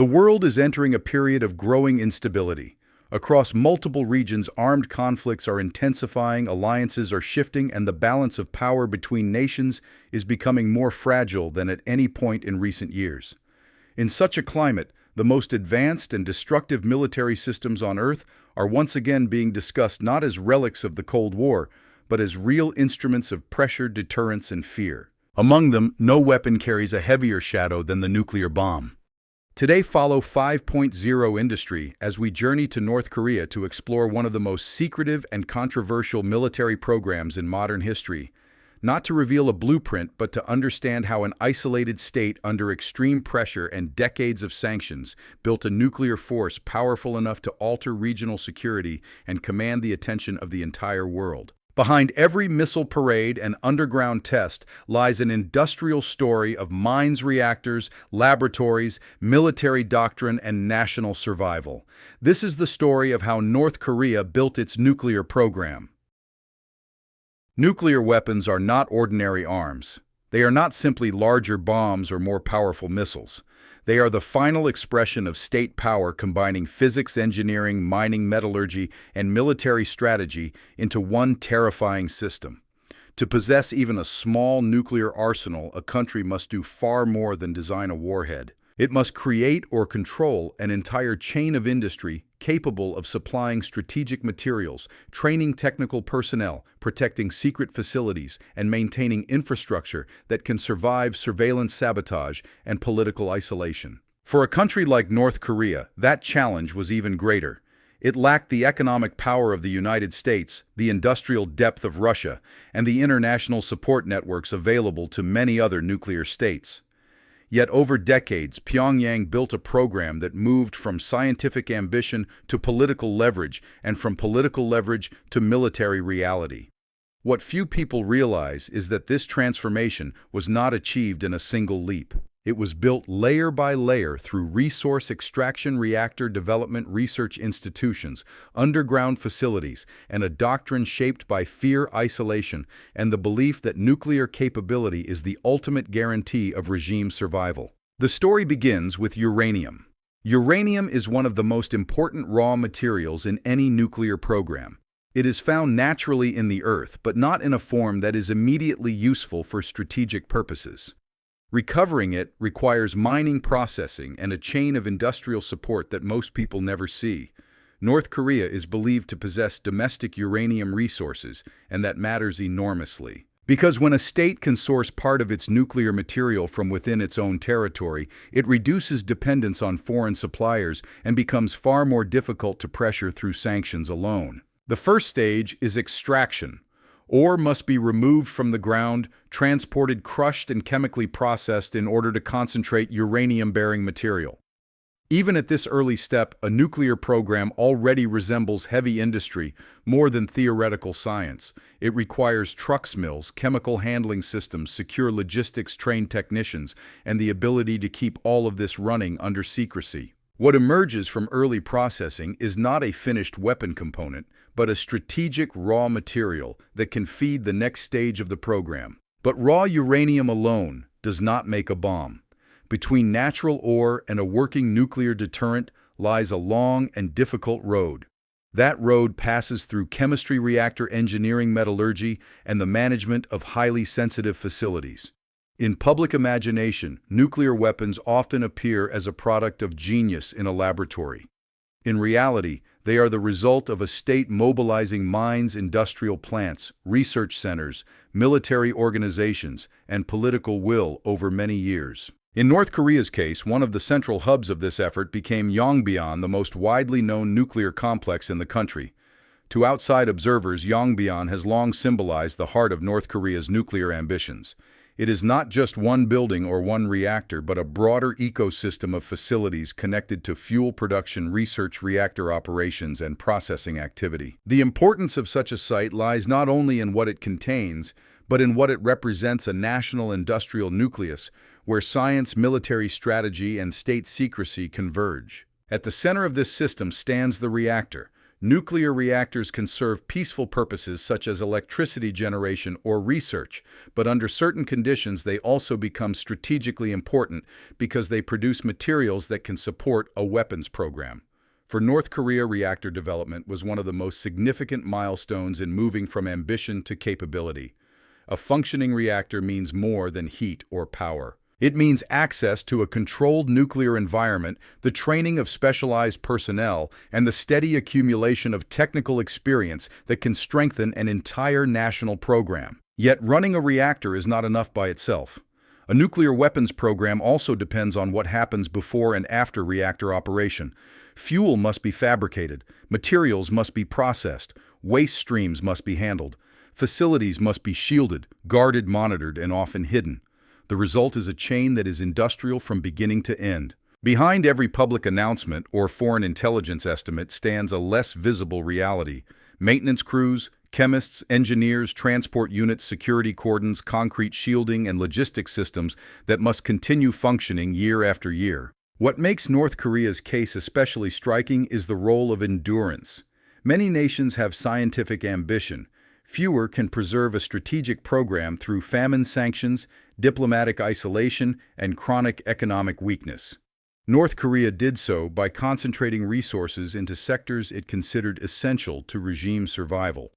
The world is entering a period of growing instability. Across multiple regions, armed conflicts are intensifying, alliances are shifting, and the balance of power between nations is becoming more fragile than at any point in recent years. In such a climate, the most advanced and destructive military systems on Earth are once again being discussed not as relics of the Cold War, but as real instruments of pressure, deterrence, and fear. Among them, no weapon carries a heavier shadow than the nuclear bomb. Today, follow 5.0 Industry as we journey to North Korea to explore one of the most secretive and controversial military programs in modern history. Not to reveal a blueprint, but to understand how an isolated state under extreme pressure and decades of sanctions built a nuclear force powerful enough to alter regional security and command the attention of the entire world. Behind every missile parade and underground test lies an industrial story of mines, reactors, laboratories, military doctrine, and national survival. This is the story of how North Korea built its nuclear program. Nuclear weapons are not ordinary arms. They are not simply larger bombs or more powerful missiles. They are the final expression of state power combining physics, engineering, mining, metallurgy, and military strategy into one terrifying system. To possess even a small nuclear arsenal, a country must do far more than design a warhead. It must create or control an entire chain of industry capable of supplying strategic materials, training technical personnel, protecting secret facilities, and maintaining infrastructure that can survive surveillance, sabotage, and political isolation. For a country like North Korea, that challenge was even greater. It lacked the economic power of the United States, the industrial depth of Russia, and the international support networks available to many other nuclear states. Yet over decades, Pyongyang built a program that moved from scientific ambition to political leverage, and from political leverage to military reality. What few people realize is that this transformation was not achieved in a single leap. It was built layer by layer through resource extraction, reactor development, research institutions, underground facilities, and a doctrine shaped by fear, isolation, and the belief that nuclear capability is the ultimate guarantee of regime survival. The story begins with uranium. Uranium is one of the most important raw materials in any nuclear program. It is found naturally in the Earth, but not in a form that is immediately useful for strategic purposes. Recovering it requires mining, processing, and a chain of industrial support that most people never see. North Korea is believed to possess domestic uranium resources, and that matters enormously. Because when a state can source part of its nuclear material from within its own territory, it reduces dependence on foreign suppliers and becomes far more difficult to pressure through sanctions alone. The first stage is extraction. Ore must be removed from the ground, transported, crushed, and chemically processed in order to concentrate uranium-bearing material. Even at this early step, a nuclear program already resembles heavy industry more than theoretical science. It requires trucks, mills, chemical handling systems, secure logistics, trained technicians, and the ability to keep all of this running under secrecy. What emerges from early processing is not a finished weapon component, but a strategic raw material that can feed the next stage of the program. But raw uranium alone does not make a bomb. Between natural ore and a working nuclear deterrent lies a long and difficult road. That road passes through chemistry, reactor engineering, metallurgy, and the management of highly sensitive facilities. In public imagination, nuclear weapons often appear as a product of genius in a laboratory. In reality, they are the result of a state mobilizing mines, industrial plants, research centers, military organizations, and political will over many years. In North Korea's case, one of the central hubs of this effort became Yongbyon, the most widely known nuclear complex in the country. To outside observers, Yongbyon has long symbolized the heart of North Korea's nuclear ambitions. It is not just one building or one reactor, but a broader ecosystem of facilities connected to fuel production, research, reactor operations, and processing activity. The importance of such a site lies not only in what it contains, but in what it represents: a national industrial nucleus where science, military strategy, and state secrecy converge. At the center of this system stands the reactor, Nuclear reactors can serve peaceful purposes such as electricity generation or research, but under certain conditions they also become strategically important because they produce materials that can support a weapons program. For North Korea, reactor development was one of the most significant milestones in moving from ambition to capability. A functioning reactor means more than heat or power. It means access to a controlled nuclear environment, the training of specialized personnel, and the steady accumulation of technical experience that can strengthen an entire national program. Yet running a reactor is not enough by itself. A nuclear weapons program also depends on what happens before and after reactor operation. Fuel must be fabricated, materials must be processed, waste streams must be handled, facilities must be shielded, guarded, monitored, and often hidden. The result is a chain that is industrial from beginning to end. Behind every public announcement or foreign intelligence estimate stands a less visible reality. Maintenance crews, chemists, engineers, transport units, security cordons, concrete shielding, and logistics systems that must continue functioning year after year. What makes North Korea's case especially striking is the role of endurance. Many nations have scientific ambition. Fewer can preserve a strategic program through famine sanctions, diplomatic isolation, and chronic economic weakness. North Korea did so by concentrating resources into sectors it considered essential to regime survival.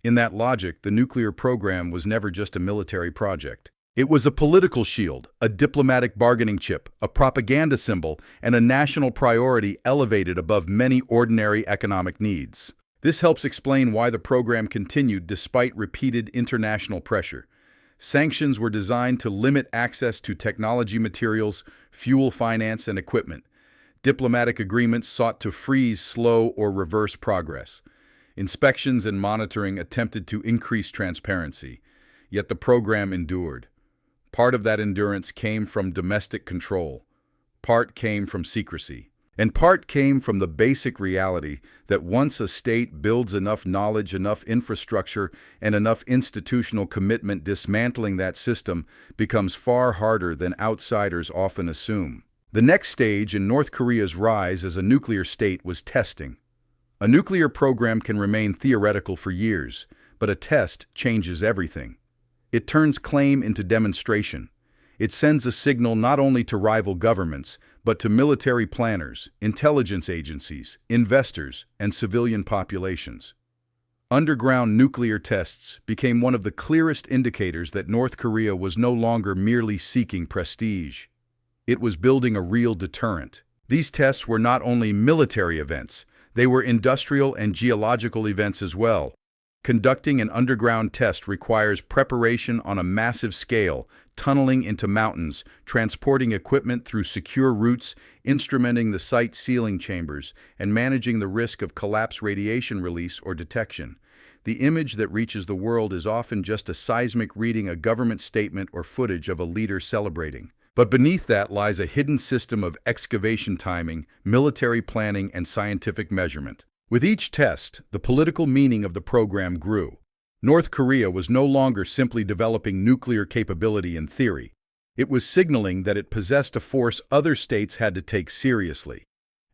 In that logic, the nuclear program was never just a military project. It was a political shield, a diplomatic bargaining chip, a propaganda symbol, and a national priority elevated above many ordinary economic needs. This helps explain why the program continued despite repeated international pressure. Sanctions were designed to limit access to technology materials, fuel finance, and equipment. Diplomatic agreements sought to freeze, slow, or reverse progress. Inspections and monitoring attempted to increase transparency. Yet the program endured. Part of that endurance came from domestic control. Part came from secrecy. And part came from the basic reality that once a state builds enough knowledge, enough infrastructure, and enough institutional commitment, dismantling that system becomes far harder than outsiders often assume. The next stage in North Korea's rise as a nuclear state was testing. A nuclear program can remain theoretical for years, but a test changes everything. It turns claim into demonstration. It sends a signal not only to rival governments, but to military planners, intelligence agencies, investors, and civilian populations. Underground nuclear tests became one of the clearest indicators that North Korea was no longer merely seeking prestige. It was building a real deterrent. These tests were not only military events, they were industrial and geological events as well. Conducting an underground test requires preparation on a massive scale, tunneling into mountains, transporting equipment through secure routes, instrumenting the site's sealing chambers, and managing the risk of collapse, radiation release, or detection. The image that reaches the world is often just a seismic reading, a government statement, or footage of a leader celebrating. But beneath that lies a hidden system of excavation timing, military planning, and scientific measurement. With each test, the political meaning of the program grew. North Korea was no longer simply developing nuclear capability in theory. It was signaling that it possessed a force other states had to take seriously.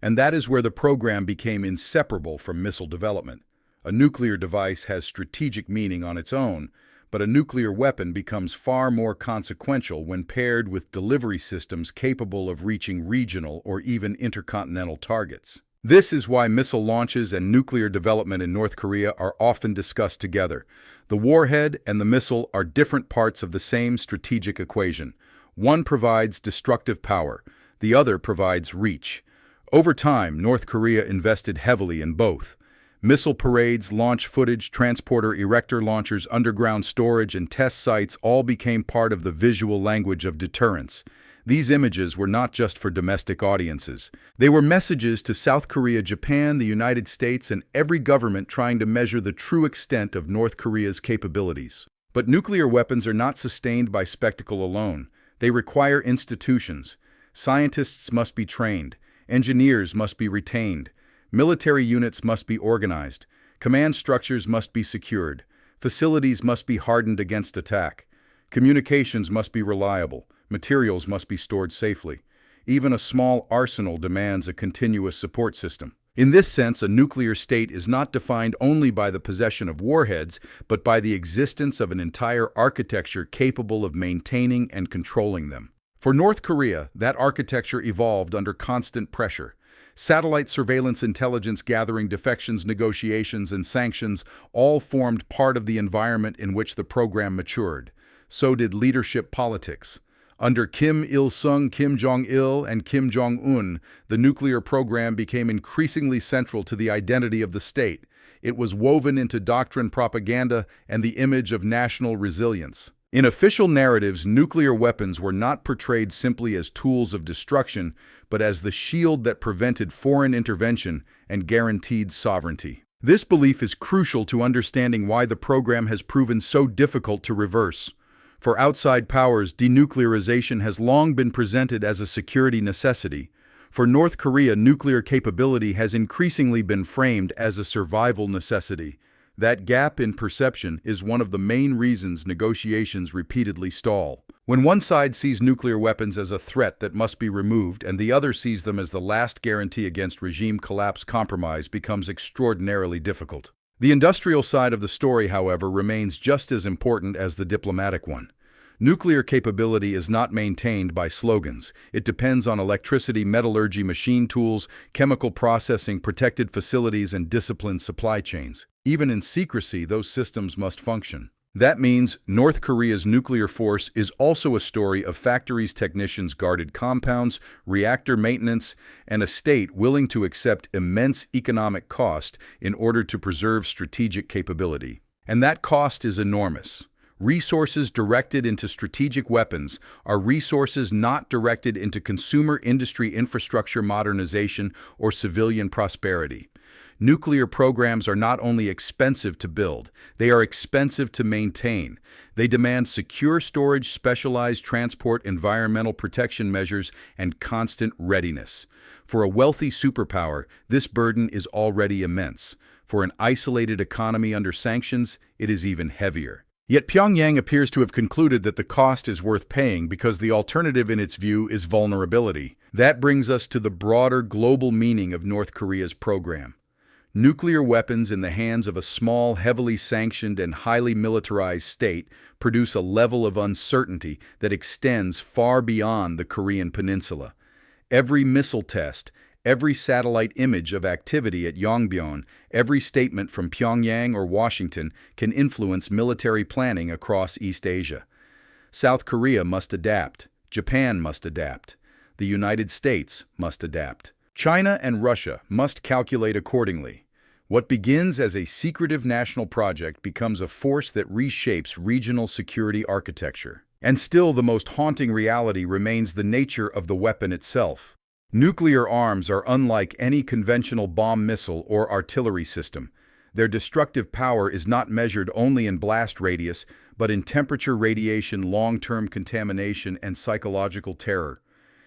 And that is where the program became inseparable from missile development. A nuclear device has strategic meaning on its own, but a nuclear weapon becomes far more consequential when paired with delivery systems capable of reaching regional or even intercontinental targets. This is why missile launches and nuclear development in North Korea are often discussed together. The warhead and the missile are different parts of the same strategic equation. One provides destructive power, the other provides reach. Over time, North Korea invested heavily in both. Missile parades, launch footage, transporter erector launchers, underground storage, and test sites all became part of the visual language of deterrence. These images were not just for domestic audiences. They were messages to South Korea, Japan, the United States, and every government trying to measure the true extent of North Korea's capabilities. But nuclear weapons are not sustained by spectacle alone. They require institutions. Scientists must be trained. Engineers must be retained. Military units must be organized. Command structures must be secured. Facilities must be hardened against attack. Communications must be reliable. Materials must be stored safely. Even a small arsenal demands a continuous support system. In this sense, a nuclear state is not defined only by the possession of warheads, but by the existence of an entire architecture capable of maintaining and controlling them. For North Korea, that architecture evolved under constant pressure. Satellite surveillance, intelligence gathering, defections, negotiations, and sanctions all formed part of the environment in which the program matured. So did leadership politics. Under Kim Il-sung, Kim Jong-il, and Kim Jong-un, the nuclear program became increasingly central to the identity of the state. It was woven into doctrine, propaganda, and the image of national resilience. In official narratives, nuclear weapons were not portrayed simply as tools of destruction, but as the shield that prevented foreign intervention and guaranteed sovereignty. This belief is crucial to understanding why the program has proven so difficult to reverse. For outside powers, denuclearization has long been presented as a security necessity. For North Korea, nuclear capability has increasingly been framed as a survival necessity. That gap in perception is one of the main reasons negotiations repeatedly stall. When one side sees nuclear weapons as a threat that must be removed and the other sees them as the last guarantee against regime collapse, compromise becomes extraordinarily difficult. The industrial side of the story, however, remains just as important as the diplomatic one. Nuclear capability is not maintained by slogans. It depends on electricity, metallurgy, machine tools, chemical processing, protected facilities, and disciplined supply chains. Even in secrecy, those systems must function. That means North Korea's nuclear force is also a story of factories, technicians, guarded compounds, reactor maintenance, and a state willing to accept immense economic cost in order to preserve strategic capability. And that cost is enormous. Resources directed into strategic weapons are resources not directed into consumer industry infrastructure modernization or civilian prosperity. Nuclear programs are not only expensive to build, they are expensive to maintain. They demand secure storage, specialized transport, environmental protection measures, and constant readiness. For a wealthy superpower, this burden is already immense. For an isolated economy under sanctions, it is even heavier. Yet Pyongyang appears to have concluded that the cost is worth paying because the alternative in its view is vulnerability. That brings us to the broader global meaning of North Korea's program. Nuclear weapons in the hands of a small, heavily sanctioned and highly militarized state produce a level of uncertainty that extends far beyond the Korean peninsula. Every missile test, every satellite image of activity at Yongbyon, every statement from Pyongyang or Washington can influence military planning across East Asia. South Korea must adapt. Japan must adapt. The United States must adapt. China and Russia must calculate accordingly. What begins as a secretive national project becomes a force that reshapes regional security architecture. And still, the most haunting reality remains the nature of the weapon itself. Nuclear arms are unlike any conventional bomb, missile, or artillery system. Their destructive power is not measured only in blast radius, but in temperature, radiation, long-term contamination, and psychological terror.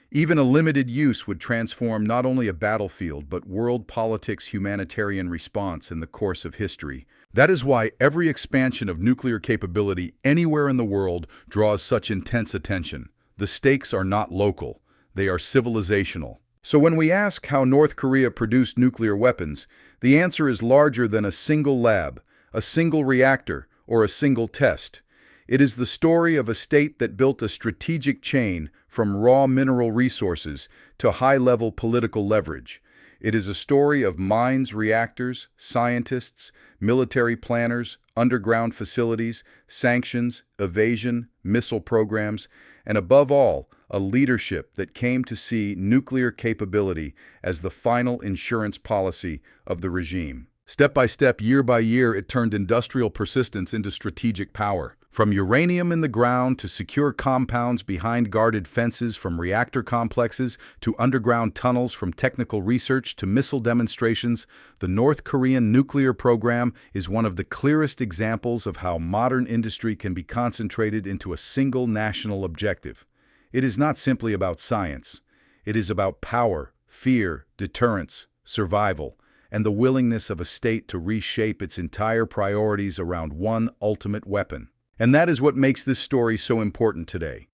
Even a limited use would transform not only a battlefield, but world politics' humanitarian response in the course of history. That is why every expansion of nuclear capability anywhere in the world draws such intense attention. The stakes are not local, they are civilizational. So when we ask how North Korea produced nuclear weapons, the answer is larger than a single lab, a single reactor, or a single test. It is the story of a state that built a strategic chain from raw mineral resources to high-level political leverage. It is a story of mines, reactors, scientists, military planners, underground facilities, sanctions, evasion, missile programs, and above all, a leadership that came to see nuclear capability as the final insurance policy of the regime. Step by step, year by year, it turned industrial persistence into strategic power. From uranium in the ground to secure compounds behind guarded fences, from reactor complexes to underground tunnels, from technical research to missile demonstrations, the North Korean nuclear program is one of the clearest examples of how modern industry can be concentrated into a single national objective. It is not simply about science. It is about power, fear, deterrence, survival, and the willingness of a state to reshape its entire priorities around one ultimate weapon. And that is what makes this story so important today.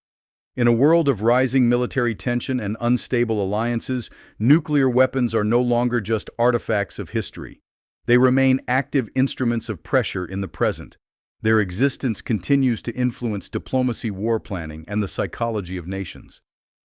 In a world of rising military tension and unstable alliances, nuclear weapons are no longer just artifacts of history. They remain active instruments of pressure in the present. Their existence continues to influence diplomacy, war planning, and the psychology of nations.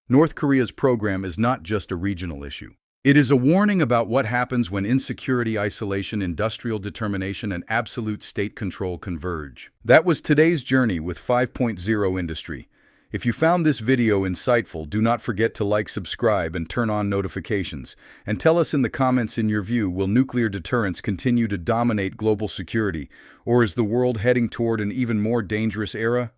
North Korea's program is not just a regional issue. It is a warning about what happens when insecurity, isolation, industrial determination, and absolute state control converge. That was today's journey with 5.0 Industry. If you found this video insightful, do not forget to like, subscribe, and turn on notifications. And tell us in the comments in your view, will nuclear deterrence continue to dominate global security, or is the world heading toward an even more dangerous era?